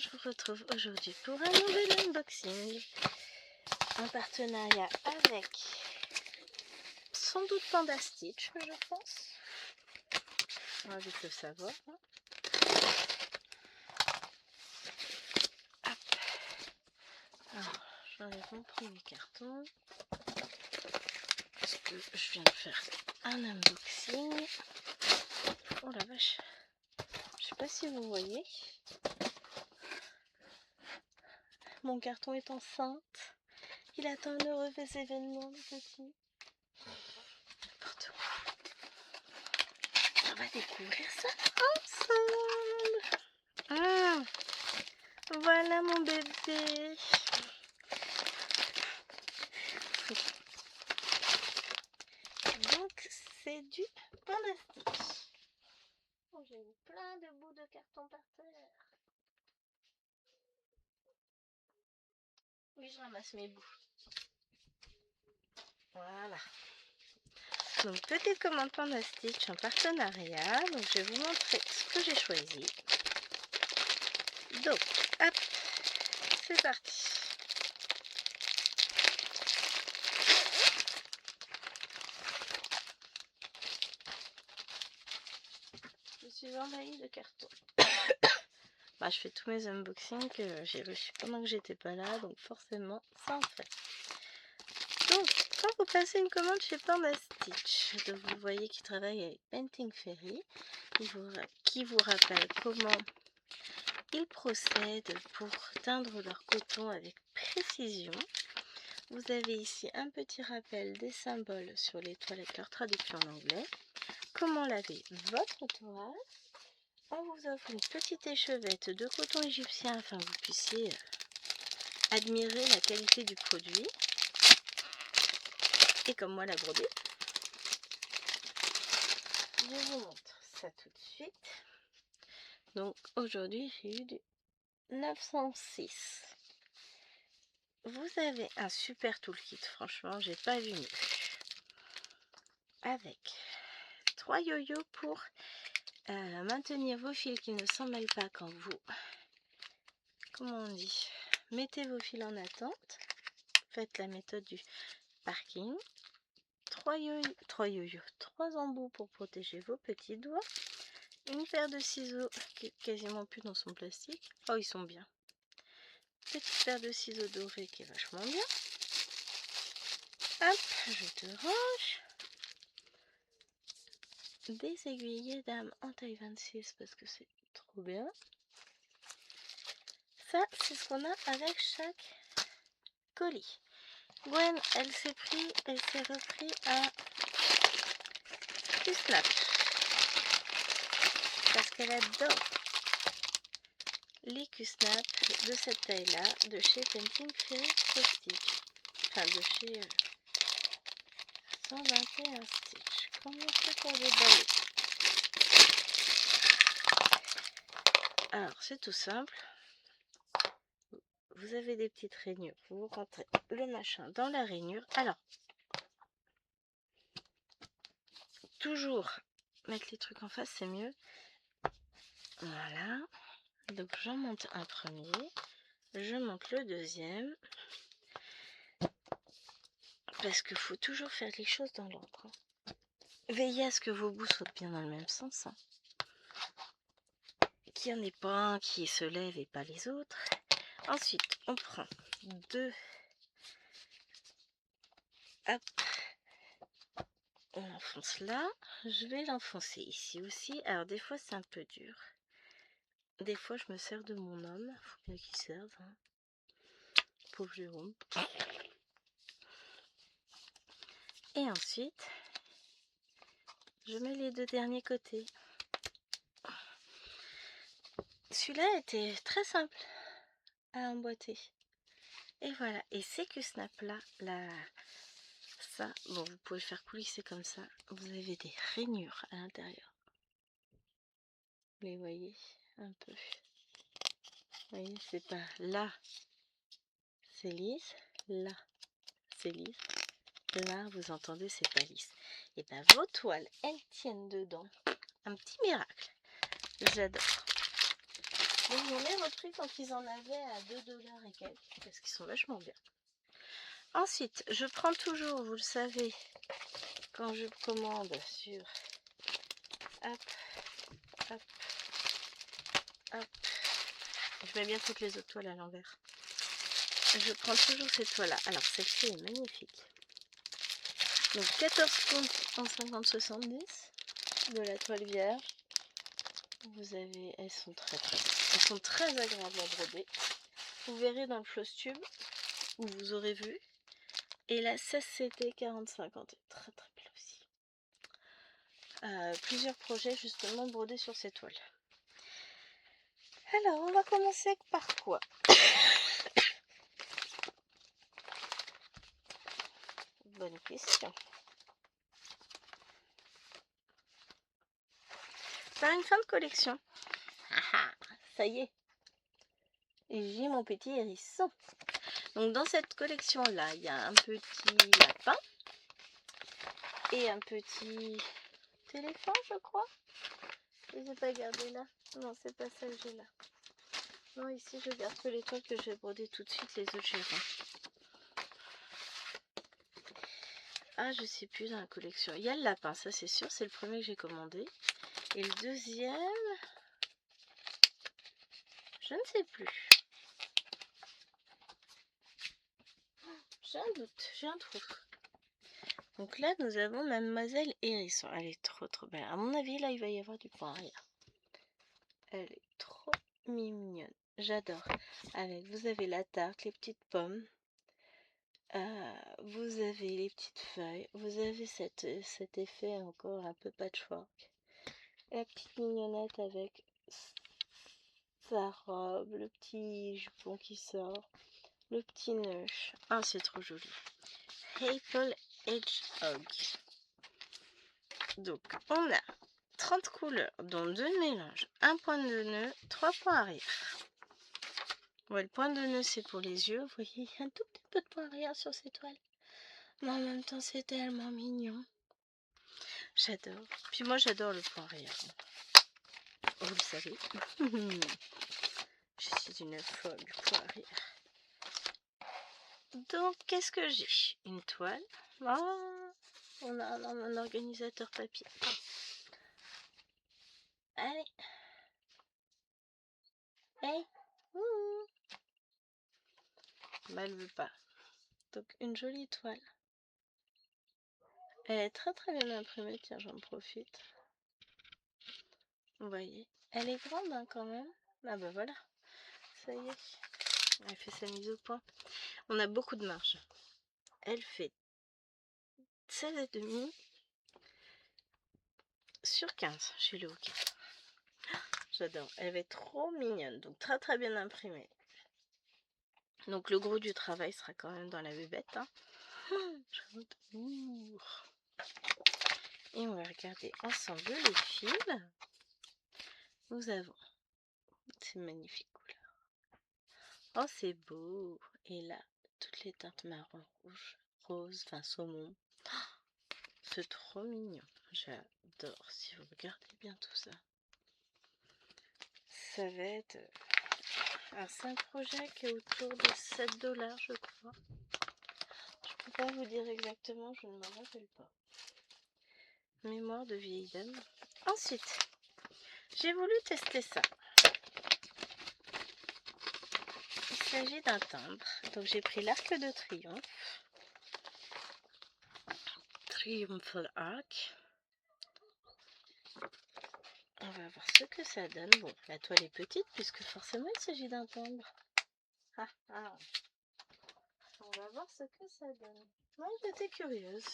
je vous retrouve aujourd'hui pour un nouvel unboxing en partenariat avec sans doute Panda Stitch, je pense. On va vite le savoir. Hop. Alors, j'enlève mon premier carton parce que je viens de faire un unboxing. Oh la vache, je sais pas si vous voyez. Mon carton est enceinte. Il attend un heureux événement, le petit. N'importe quoi. On va découvrir ça ensemble. Voilà mon bébé. Donc c'est du Panda Stitch. Oh, j'ai mis plein de bouts de carton par terre. Oui, je ramasse mes bouts. Voilà. Donc petite commande Panda Stitch en partenariat. Donc je vais vous montrer ce que j'ai choisi. Donc, hop, c'est parti. Je suis envahie de carton. Bah, je fais tous mes unboxings que j'ai reçus pendant que j'étais pas là, donc forcément ça en fait. Donc, quand vous passez une commande chez Panda Stitch, donc vous voyez qu'ils travaillent avec Painting Fairy, qui vous rappelle comment ils procèdent pour teindre leur coton avec précision. Vous avez ici un petit rappel des symboles sur les toiles avec leur traduction en anglais. Comment laver votre toile. On vous offre une petite échevette de coton égyptien afin que vous puissiez admirer la qualité du produit. Et comme moi la broder. Je vous montre ça tout de suite. Donc aujourd'hui j'ai eu du 906. Vous avez un super toolkit, franchement j'ai pas vu mieux. Avec 3 yo-yo pour maintenir vos fils qui ne s'en mêlent pas quand vous, comment on dit, mettez vos fils en attente. Faites la méthode du parking. 3 embouts pour protéger vos petits doigts. Une paire de ciseaux qui est quasiment plus dans son plastique. Oh, ils sont bien. Petite paire de ciseaux dorés qui est vachement bien. Hop, je te range. Des aiguillets d'âme en taille 26 parce que c'est trop bien. Ça, c'est ce qu'on a avec chaque colis. Gwen, elle s'est repris à Q-Snap parce qu'elle adore les Q-Snap de cette taille-là de chez Painting Fairy Stitch. Enfin, de chez 121 Stitch. Combien c'est pour déballer? Alors, c'est tout simple. Vous avez des petites rainures. Vous rentrez le machin dans la rainure. Alors, toujours mettre les trucs en face, c'est mieux. Voilà. Donc, j'en monte un premier. Je monte le deuxième. Parce qu'il faut toujours faire les choses dans l'ordre. Veillez à ce que vos bouts soient bien dans le même sens. Qu'il n'y en ait pas un qui se lève et pas les autres. Ensuite, on prend deux. Hop. On enfonce là. Je vais l'enfoncer ici aussi. Alors, des fois, c'est un peu dur. Des fois, je me sers de mon homme. Faut bien qu'il serve. Hein. Pauvre Jérôme. Et ensuite, je mets les deux derniers côtés. Celui-là était très simple à emboîter. Et voilà. Et c'est que Snap là, ça, bon, vous pouvez le faire coulisser comme ça. Vous avez des rainures à l'intérieur. Vous les voyez un peu. Vous voyez, c'est pas là, c'est lisse. Là, c'est lisse. Là, vous entendez, c'est pas lisse. Et bien, vos toiles, elles tiennent dedans. Un petit miracle. J'adore. Donc j'en ai repris quand ils en avaient à 2 $ et quelques, parce qu'ils sont vachement bien. Ensuite, je prends toujours, vous le savez, quand je commande sur... Hop, hop, hop. Je mets bien toutes les autres toiles à l'envers. Je prends toujours cette toile-là. Alors, celle-ci est magnifique. Donc, 14 pouces en 50-70 de la toile vierge. Vous avez... Elles sont très agréables à broder. Vous verrez dans le floss tube, où vous aurez vu. Et la 16CT 40-50 est très belle aussi. Plusieurs projets justement brodés sur ces toiles. Alors, on va commencer par quoi? Bonne question. Par une fin de collection. Ça y est. J'ai mon petit hérisson. Donc dans cette collection-là, il y a un petit lapin et un petit téléphone, je crois. Je les ai pas gardés là. Non, c'est pas ça que j'ai là. Non, ici, je garde que les toiles que j'ai brodées tout de suite. Les autres, j'ai rien. Ah, je sais plus dans la collection. Il y a le lapin, ça c'est sûr. C'est le premier que j'ai commandé. Et le deuxième... Je ne sais plus. J'ai un doute, j'ai un trou. Donc là, nous avons Mademoiselle Hérisson. Elle est trop belle. À mon avis, là, il va y avoir du point arrière. Elle est trop mignonne. J'adore. Avec, vous avez la tarte, les petites pommes. Vous avez les petites feuilles. Vous avez cet effet encore un peu patchwork. La petite mignonnette avec sa robe, le petit jupon qui sort, le petit nœud. Ah, c'est trop joli. Apple Hedgehog. Donc, on a 30 couleurs, dont 2 mélanges, un point de nœud, 3 points arrière. Ouais, le point de nœud, c'est pour les yeux. Vous voyez, il y a un tout petit peu de point arrière sur ces toiles. Mais en même temps, c'est tellement mignon. J'adore. Puis moi, j'adore le point arrière. Vous le savez. Je suis une folle du point arrière. Donc, qu'est-ce que j'ai? Une toile. Oh, on a un organisateur papier. Allez. Hey. Bah, elle veut pas. Donc, une jolie toile. Elle est très bien imprimée. Tiens, j'en profite. Vous voyez. Elle est grande hein, quand même. Ah bah voilà. Ça y est. Elle fait sa mise au point. On a beaucoup de marge. Elle fait 16,5 sur 15 chez le hockey. J'adore. Elle va être trop mignonne. Donc très bien imprimée. Donc le gros du travail sera quand même dans la bébête. Hein. Et on va regarder ensemble les fils. Nous avons ces magnifiques couleurs. Oh c'est beau. Et là, toutes les teintes marron, rouge, rose, enfin saumon. C'est trop mignon. J'adore. Si vous regardez bien tout ça. Ça va être... Alors c'est un projet qui est autour de 7 $, je crois. Je peux pas vous dire exactement, je ne m'en rappelle pas. Mémoire de vieille dame. Ensuite, j'ai voulu tester ça. Il s'agit d'un timbre. Donc j'ai pris l'arc de triomphe. Triumphal Arc. On va voir ce que ça donne. Bon, la toile est petite puisque forcément il s'agit d'un timbre. On va voir ce que ça donne. Moi j'étais curieuse.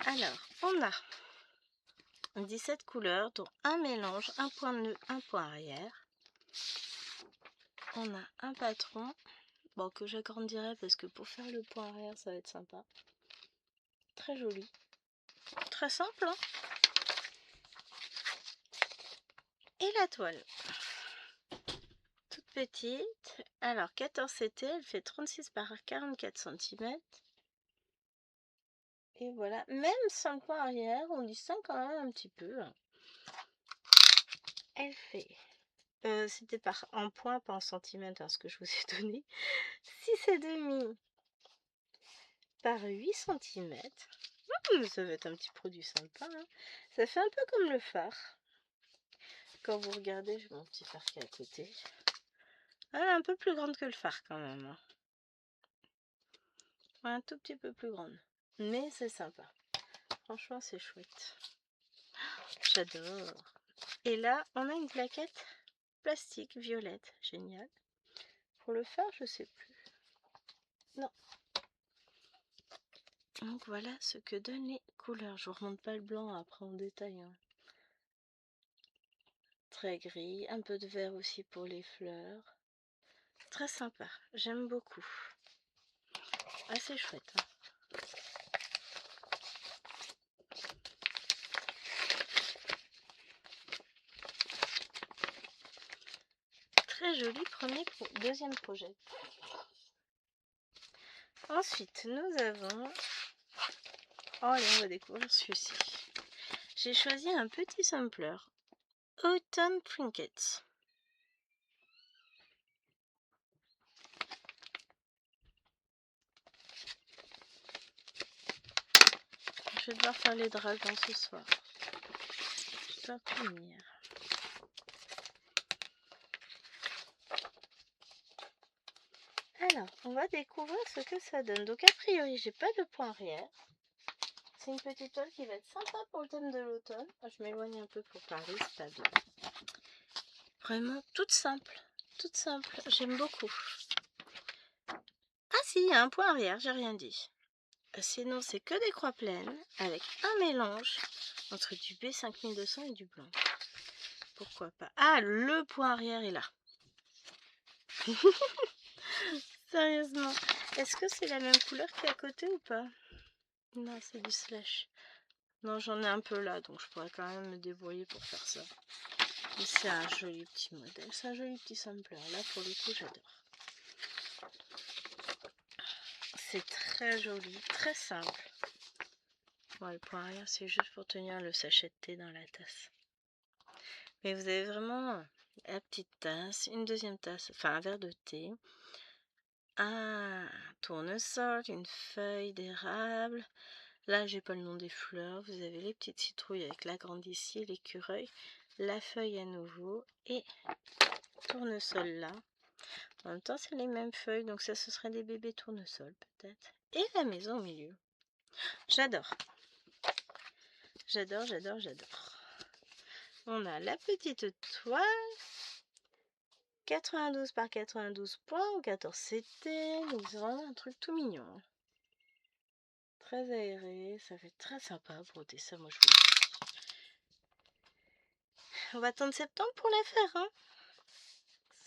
Alors, on a 17 couleurs, dont un mélange, un point de nœud, un point arrière. On a un patron, bon, que j'agrandirai parce que pour faire le point arrière, ça va être sympa. Très joli. Très simple, hein. Et la toile. Toute petite. Alors, 14 CT, elle fait 36 par 44 cm. Et voilà. Même sans le point arrière, on distingue quand même un petit peu. elle fait, c'était en points, pas en centimètres, hein, ce que je vous ai donné, 6,5 par 8 centimètres. Ça va être un petit produit sympa, hein. Ça fait un peu comme le phare. Quand vous regardez, j'ai mon petit phare qui est à côté. Elle est un peu plus grande que le phare quand même, hein. Ouais, un tout petit peu plus grande. Mais c'est sympa. Franchement, c'est chouette. J'adore. Et là, on a une plaquette plastique violette. Génial. Pour le phare, je sais plus. Non. Donc voilà ce que donnent les couleurs. Je vous remonte pas le blanc après en détail, hein. Très gris. Un peu de vert aussi pour les fleurs. Très sympa. J'aime beaucoup. Assez chouette, hein. Très joli deuxième projet. Ensuite, nous avons... Oh, allez, on va découvrir celui-ci. J'ai choisi un petit sampler. Autumn Trinkets. Je vais devoir faire les dragons ce soir. Je dois finir. Alors, on va découvrir ce que ça donne. Donc, a priori, j'ai pas de point arrière. C'est une petite toile qui va être sympa pour le thème de l'automne. Je m'éloigne un peu pour parler, c'est pas bien. Vraiment toute simple. Toute simple. J'aime beaucoup. Ah si, il y a un point arrière, j'ai rien dit. Sinon, c'est que des croix pleines avec un mélange entre du B5200 et du blanc. Pourquoi pas? Ah, le point arrière est là. Sérieusement. Est-ce que c'est la même couleur qu'il y a à côté ou pas? Non, c'est du slash. Non, j'en ai un peu là, donc je pourrais quand même me débrouiller pour faire ça. Mais c'est un joli petit modèle. C'est un joli petit sampler. Là, pour le coup, j'adore. C'est très joli, très simple. Bon, le point arrière, c'est juste pour tenir le sachet de thé dans la tasse. Mais vous avez vraiment la petite tasse, une deuxième tasse, enfin un verre de thé, un tournesol, une feuille d'érable. Là, j'ai pas le nom des fleurs. Vous avez les petites citrouilles avec la grande ici, l'écureuil, la feuille à nouveau et tournesol là. En même temps, c'est les mêmes feuilles, donc ça, ce serait des bébés tournesols peut-être. Et la maison au milieu. J'adore. J'adore, j'adore, j'adore. On a la petite toile. 92 par 92 points ou 14 CT. Donc c'est vraiment un truc tout mignon. Très aéré. Ça fait très sympa à broder ça, moi je vous le dis. On va attendre septembre pour la faire, hein.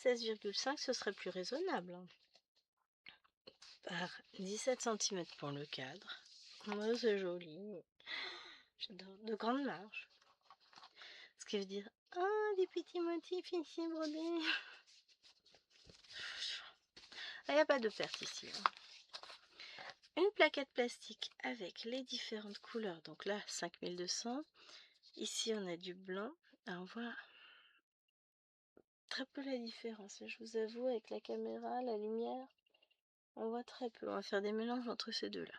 16,5, ce serait plus raisonnable, hein. Par 17 cm pour le cadre. Moi, c'est joli. J'adore. De grandes marges. Ce qui veut dire, ah, des petits motifs ici brodés. Il n'y a pas de perte ici, hein. Une plaquette plastique avec les différentes couleurs. Donc là, 5200. Ici, on a du blanc. Alors, on voit très peu la différence. Je vous avoue, avec la caméra, la lumière, on voit très peu. On va faire des mélanges entre ces deux-là.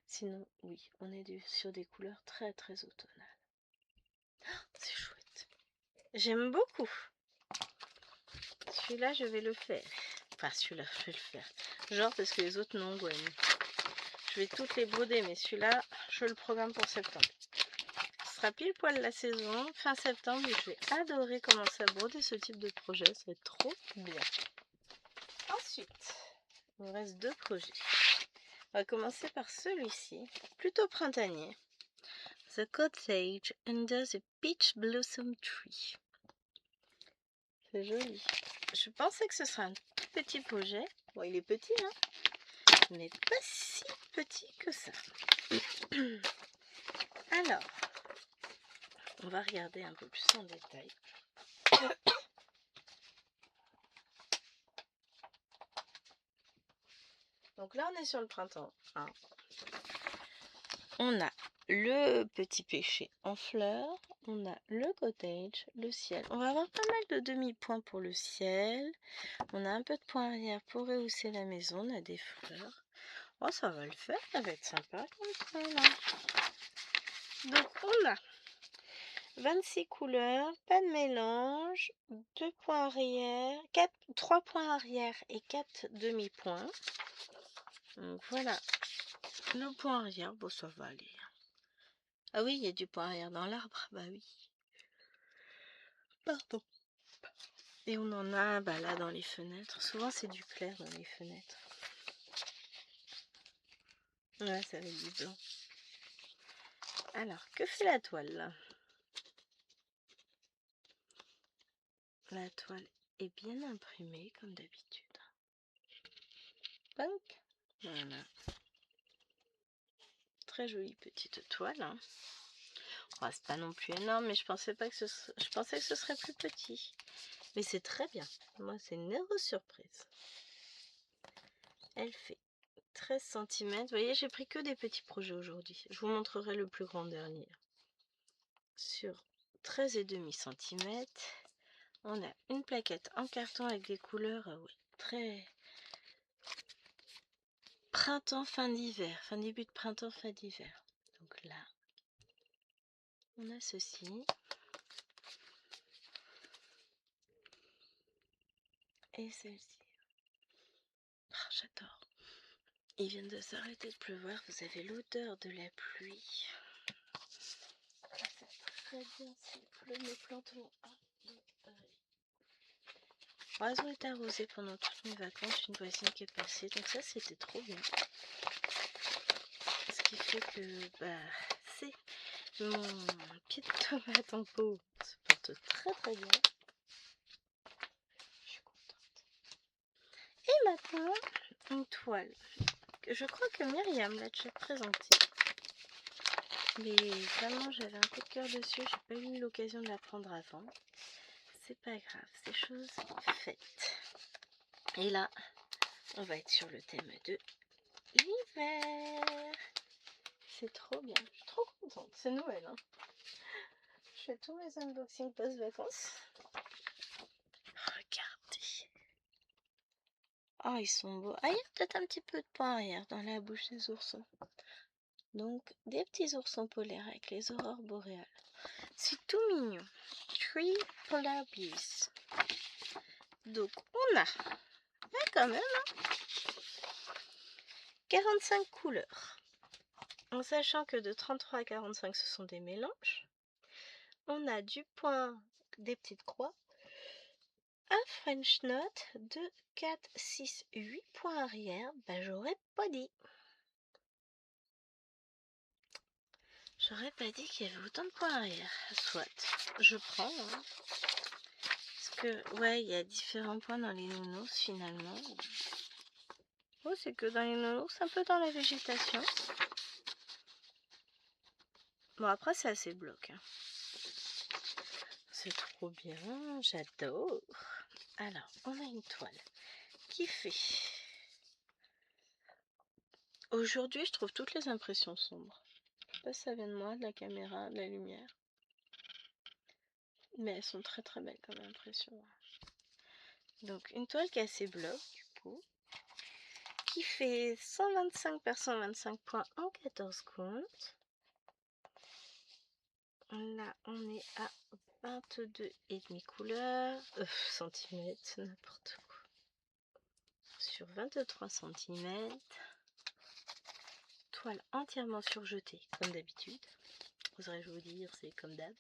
Sinon, oui, on est sur des couleurs très très automnales. C'est chouette. J'aime beaucoup. Celui-là, je vais le faire. Enfin, celui-là, je vais le faire. Genre parce que les autres non, Gwen. Je vais toutes les broder, mais celui-là, je le programme pour septembre. Ce sera pile poil la saison, fin septembre, et je vais adorer commencer à broder ce type de projet. Ça va être trop bien. Ensuite, il me reste deux projets. On va commencer par celui-ci, plutôt printanier. The Cottage Under the Peach Blossom Tree. C'est joli. Je pensais que ce serait un tout petit projet. Bon, il est petit, hein, mais pas si petit que ça. Alors, on va regarder un peu plus en détail. Donc là, on est sur le printemps, hein. On a le petit péché en fleurs, on a le cottage, le ciel. On va avoir pas mal de demi-points pour le ciel. On a un peu de points arrière pour rehausser la maison, on a des fleurs. Oh, ça va le faire, ça va être sympa comme ça, là. Donc, on a 26 couleurs, pas de mélange, 2 points arrière, 3 points arrière et 4 demi-points. Donc, voilà. Le point arrière, bon, ça va aller. Ah oui, il y a du point arrière dans l'arbre, bah oui. Pardon. Et on en a là dans les fenêtres. Souvent c'est du clair dans les fenêtres. Ouais, ça va être du blanc. Alors, que fait la toile là? La toile est bien imprimée comme d'habitude. Donc, voilà. Très jolie petite toile. Hein. Oh, c'est pas non plus énorme, mais je pensais que ce serait plus petit. Mais c'est très bien. Moi, c'est une heureuse surprise. Elle fait 13 cm. Vous voyez, j'ai pris que des petits projets aujourd'hui. Je vous montrerai le plus grand dernier. Sur 13,5 cm, on a une plaquette en carton avec des couleurs très printemps, fin d'hiver, fin début de printemps, fin d'hiver. Donc là, on a ceci. Et celle-ci. Oh, j'adore. Il vient de s'arrêter de pleuvoir. Vous avez l'odeur de la pluie. C'est très bien s'il pleut, mes plantes vont adorer. Elles ont été arrosées pendant toutes mes vacances. Une voisine qui est passée. Donc ça, c'était trop bien. Ce qui fait que c'est mon pied de tomate en pot se porte très très bien. Je suis contente. Et maintenant, une toile. Je crois que Myriam l'a déjà présentée. Mais vraiment, j'avais un coup de cœur dessus. J'ai pas eu l'occasion de la prendre avant. C'est pas grave, c'est chose faite. Et là, on va être sur le thème de l'hiver. C'est trop bien. Je suis trop contente. C'est Noël. Hein. Je fais tous mes unboxings post-vacances. Regardez. Oh, ils sont beaux. Ah, il y a peut-être un petit peu de point arrière dans la bouche des oursons. Donc, des petits oursons polaires avec les aurores boréales. C'est tout mignon. Three Polar Bears. Donc, on a quand même 45 couleurs. En sachant que de 33 à 45, ce sont des mélanges. On a du point, des petites croix. Un French Knot de 4, 6, 8 points arrière. J'aurais pas dit. J'aurais pas dit qu'il y avait autant de points arrière. Soit, je prends. Hein. Parce que, ouais, il y a différents points dans les nounours finalement. Oh, c'est que dans les nounours, un peu dans la végétation. Bon, après, c'est assez bloc. Hein. C'est trop bien, j'adore. Alors, on a une toile qui fait... Aujourd'hui, je trouve toutes les impressions sombres. Je sais pas si ça vient de moi, de la caméra, de la lumière. Mais elles sont très très belles comme impression. Donc, une toile qui est assez bloc, du coup. Qui fait 125 par 125 points en 14 comptes. Là, on est à 22,5 couleurs, centimètres, n'importe quoi. Sur 23 cm. Toile entièrement surjetée, comme d'habitude. Oserais-je vous dire, c'est comme d'hab.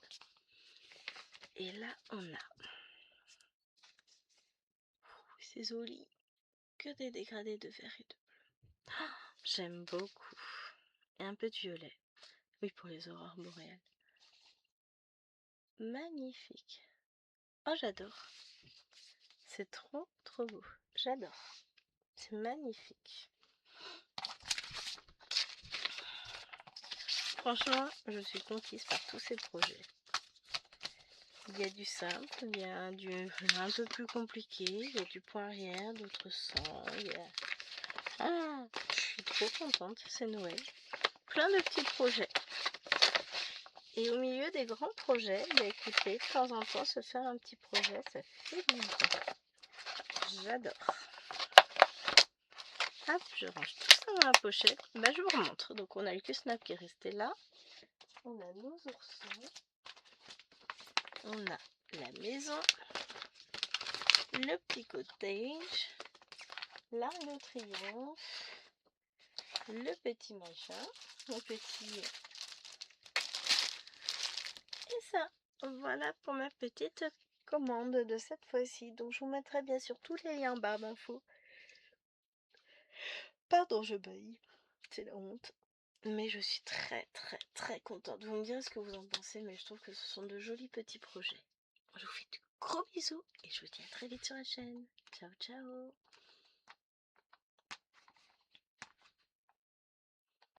Et là, on a... c'est joli. Que des dégradés de vert et de bleu. Oh, j'aime beaucoup. Et un peu de violet. Oui, pour les aurores boréales. Magnifique. Oh, j'adore. C'est trop, trop beau. J'adore. C'est magnifique. Franchement, je suis conquise par tous ces projets. Il y a du simple, il y a du un peu plus compliqué, il y a du point arrière, d'autres sans. Il y a... Ah, je suis trop contente, c'est Noël. Plein de petits projets. Et au milieu des grands projets, bah écoutez, de temps en temps, se faire un petit projet, ça fait du bien. J'adore. Hop, je range tout ça dans la pochette. Bah, je vous remontre. Donc, on a le Q-Snap qui est resté là. On a nos oursons. On a la maison. Le petit cottage. L'arc de triomphe. Le petit machin. Le petit... Et ça. Voilà pour ma petite commande de cette fois-ci. Donc, je vous mettrai bien sûr tous les liens en barre d'infos. Pardon, je baille. C'est la honte. Mais je suis très contente. Vous me direz ce que vous en pensez, mais je trouve que ce sont de jolis petits projets. Je vous fais de gros bisous et je vous dis à très vite sur la chaîne. Ciao, ciao!